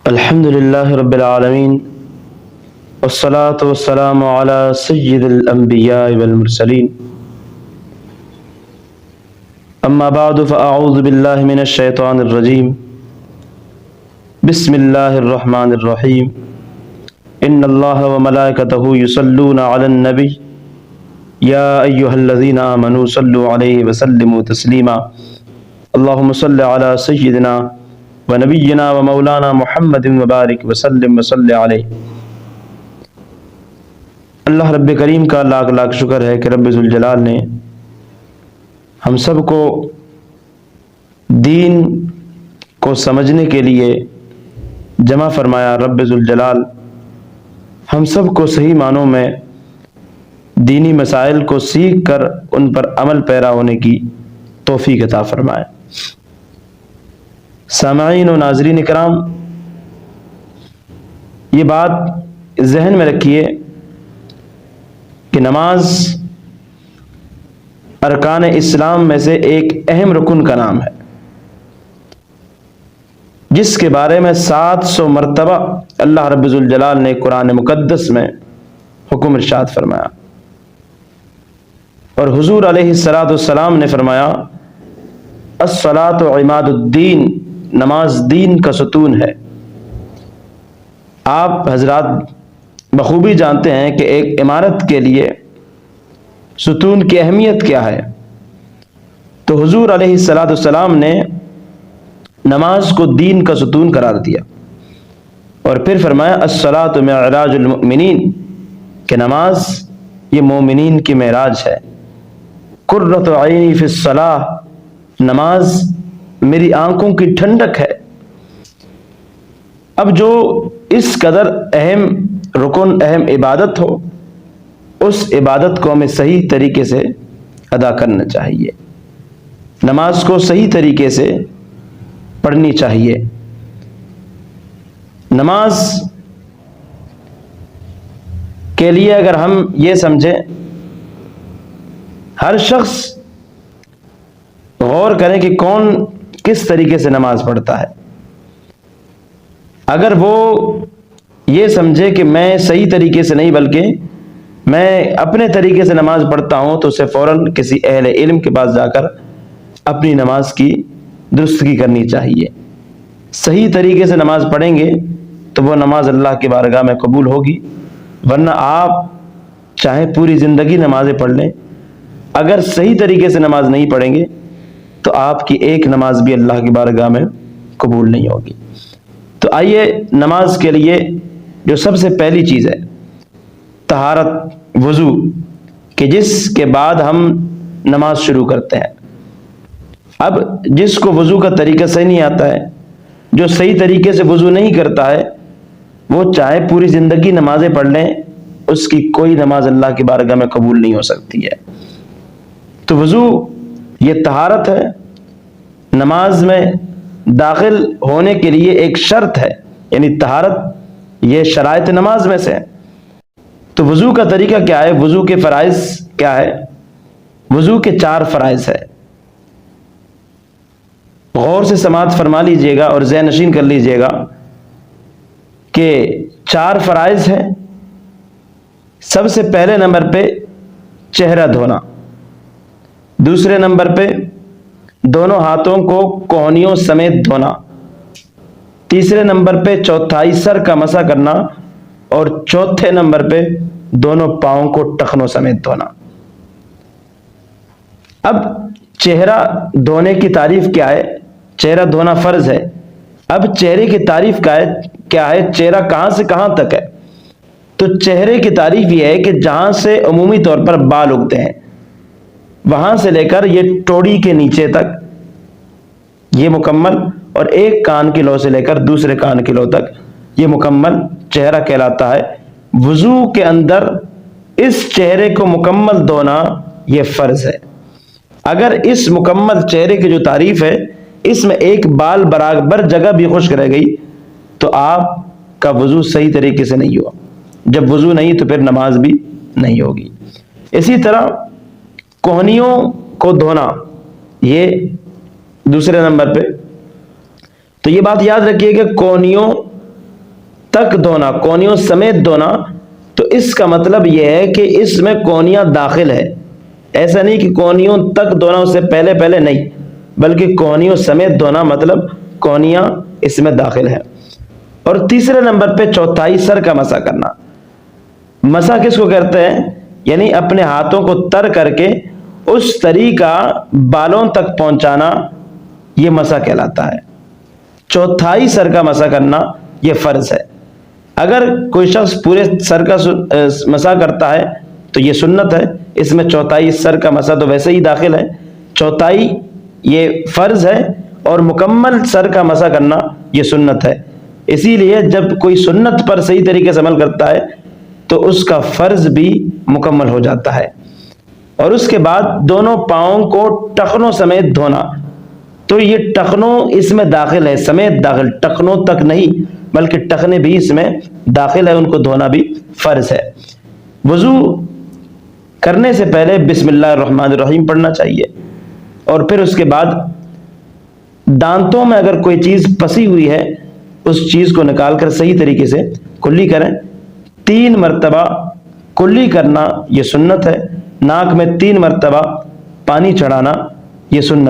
الحمد لله رب العالمين والصلاة والسلام على سيد الأنبياء والمرسلين أما بعد فأعوذ بالله من الشيطان الرجيم بسم الله الرحمن الرحيم إن الله وملائكته يصلون على النبي يا أيها الذين آمنوا صلوا عليه وسلموا تسليما اللهم صل على سيدنا ونبينا ومولانا محمد مبارک وسلم وصل علیہ۔ اللہ رب کریم کا لاکھ لاکھ شکر ہے کہ رب ذوالجلال نے ہم سب کو دین کو سمجھنے کے لیے جمع فرمایا۔ رب ذوالجلال ہم سب کو صحیح معنوں میں دینی مسائل کو سیکھ کر ان پر عمل پیرا ہونے کی توفیق عطا فرمائے۔ سامعین و ناظرین کرام، یہ بات ذہن میں رکھیے کہ نماز ارکان اسلام میں سے ایک اہم رکن کا نام ہے، جس کے بارے میں 700 مرتبہ اللہ رب ذوالجلال نے قرآن مقدس میں حکم ارشاد فرمایا، اور حضور علیہ الصلاۃ والسلام نے فرمایا الصلاۃ عماد الدین، نماز دین کا ستون ہے۔ آپ حضرات بخوبی جانتے ہیں کہ ایک عمارت کے لیے ستون کی اہمیت کیا ہے، تو حضور علیہ الصلاۃ والسلام نے نماز کو دین کا ستون قرار دیا، اور پھر فرمایا الصلاۃ معراج المؤمنین، کہ نماز یہ مومنین کی معراج ہے۔ قرۃ عینی فی الصلاۃ، نماز میری آنکھوں کی ٹھنڈک ہے۔ اب جو اس قدر اہم رکن، اہم عبادت ہو، اس عبادت کو ہمیں صحیح طریقے سے ادا کرنا چاہیے، نماز کو صحیح طریقے سے پڑھنی چاہیے۔ نماز کے لیے اگر ہم یہ سمجھیں، ہر شخص غور کریں کہ کون کس طریقے سے نماز پڑھتا ہے۔ اگر وہ یہ سمجھے کہ میں صحیح طریقے سے نہیں بلکہ میں اپنے طریقے سے نماز پڑھتا ہوں، تو اسے فوراً کسی اہل علم کے پاس جا کر اپنی نماز کی درستگی کرنی چاہیے۔ صحیح طریقے سے نماز پڑھیں گے تو وہ نماز اللہ کی بارگاہ میں قبول ہوگی، ورنہ آپ چاہے پوری زندگی نمازیں پڑھ لیں، اگر صحیح طریقے سے نماز نہیں پڑھیں گے تو آپ کی ایک نماز بھی اللہ کی بارگاہ میں قبول نہیں ہوگی۔ تو آئیے نماز کے لیے جو سب سے پہلی چیز ہے طہارت، وضو، کہ جس کے بعد ہم نماز شروع کرتے ہیں۔ اب جس کو وضو کا طریقہ صحیح نہیں آتا ہے، جو صحیح طریقے سے وضو نہیں کرتا ہے، وہ چاہے پوری زندگی نمازیں پڑھ لیں، اس کی کوئی نماز اللہ کی بارگاہ میں قبول نہیں ہو سکتی ہے۔ تو وضو یہ طہارت ہے، نماز میں داخل ہونے کے لیے ایک شرط ہے، یعنی طہارت یہ شرائط نماز میں سے ہے۔ تو وضو کا طریقہ کیا ہے، وضو کے فرائض کیا ہے؟ وضو کے 4 فرائض ہے۔ غور سے سماعت فرما لیجئے گا اور ذہن نشین کر لیجئے گا کہ 4 فرائض ہیں۔ سب سے پہلے نمبر پہ چہرہ دھونا، دوسرے نمبر پہ دونوں ہاتھوں کو کوہنیوں سمیت دھونا، تیسرے نمبر پہ چوتھائی سر کا مسح کرنا، اور چوتھے نمبر پہ دونوں پاؤں کو ٹخنوں سمیت دھونا۔ اب چہرہ دھونے کی تعریف کیا ہے؟ چہرہ دھونا فرض ہے۔ اب چہرے کی تعریف کیا ہے؟ چہرہ کہاں سے کہاں تک ہے؟ تو چہرے کی تعریف یہ ہے کہ جہاں سے عمومی طور پر بال اگتے ہیں، وہاں سے لے کر یہ ٹوڑی کے نیچے تک یہ مکمل، اور ایک کان کی لو سے لے کر دوسرے کان کی لو تک یہ مکمل چہرہ کہلاتا ہے۔ وضو کے اندر اس چہرے کو مکمل دھونا یہ فرض ہے۔ اگر اس مکمل چہرے کی جو تعریف ہے، اس میں ایک بال برابر جگہ بھی خشک رہ گئی تو آپ کا وضو صحیح طریقے سے نہیں ہوا۔ جب وضو نہیں تو پھر نماز بھی نہیں ہوگی۔ اسی طرح کوہنیوں کو دھونا یہ دوسرے نمبر پہ۔ تو یہ بات یاد رکھیے کہ کوہنیوں تک دھونا، کونیوں سمیت دھونا، تو اس کا مطلب یہ ہے کہ اس میں کونیاں داخل ہے. ایسا نہیں کہ کونیوں تک دھونا اس سے پہلے پہلے نہیں، بلکہ کونیوں سمیت دھونا مطلب کونیاں اس میں داخل ہے. اور تیسرے نمبر پہ چوتھائی سر کا مسح کرنا. مسح کس کو کہتے ہیں؟ یعنی اپنے ہاتھوں کو تر کر کے اس تری کا بالوں تک پہنچانا، یہ مسح کہلاتا ہے. چوتھائی سر کا مسح کرنا یہ فرض ہے. اگر کوئی شخص پورے سر کا مسح کرتا ہے تو یہ سنت ہے. اس میں چوتھائی سر کا مسح تو ویسے ہی داخل ہے. چوتھائی یہ فرض ہے اور مکمل سر کا مسح کرنا یہ سنت ہے. اسی لیے جب کوئی سنت پر صحیح طریقے سے عمل کرتا ہے تو اس کا فرض بھی مکمل ہو جاتا ہے. اور اس کے بعد دونوں پاؤں کو ٹخنوں سمیت دھونا. تو یہ ٹخنوں اس میں داخل ہے، سمیت داخل، ٹخنوں تک نہیں بلکہ ٹخنے بھی اس میں داخل ہے، ان کو دھونا بھی فرض ہے. وضو کرنے سے پہلے بسم اللہ الرحمن الرحیم پڑھنا چاہیے. اور پھر اس کے بعد دانتوں میں اگر کوئی چیز پسی ہوئی ہے اس چیز کو نکال کر صحیح طریقے سے کلی کریں. 3 مرتبہ کلی کرنا یہ سنت ہے. ناک میں 3 مرتبہ پانی چڑھانا یہ سنت